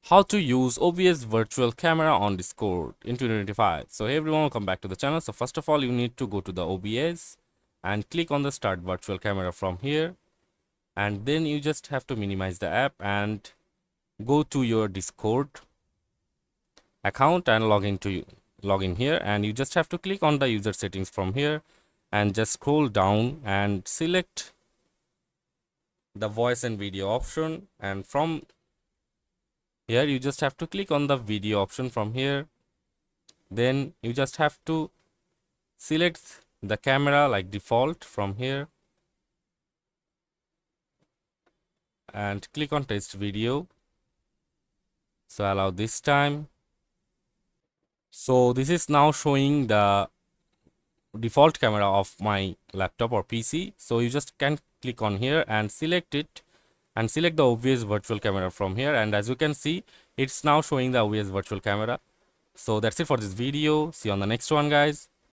How to use OBS virtual camera on Discord in 2025. So hey everyone, welcome back to the channel. So first of all, you need to go to the OBS and click on the start virtual camera from here, and then you just have to minimize the app and go to your Discord account and log in here, and you just have to click on the user settings from here and just scroll down and select the voice and video option, and from here you just have to click on the video option from here. Then you just have to select the camera like default from here and click on test video. So allow this time. So this is now showing the default camera of my laptop or PC. So you just can click on here and select it and select the OBS virtual camera from here, and as you can see, it's now showing the OBS virtual camera. So that's it for this video. See you on the next one, guys.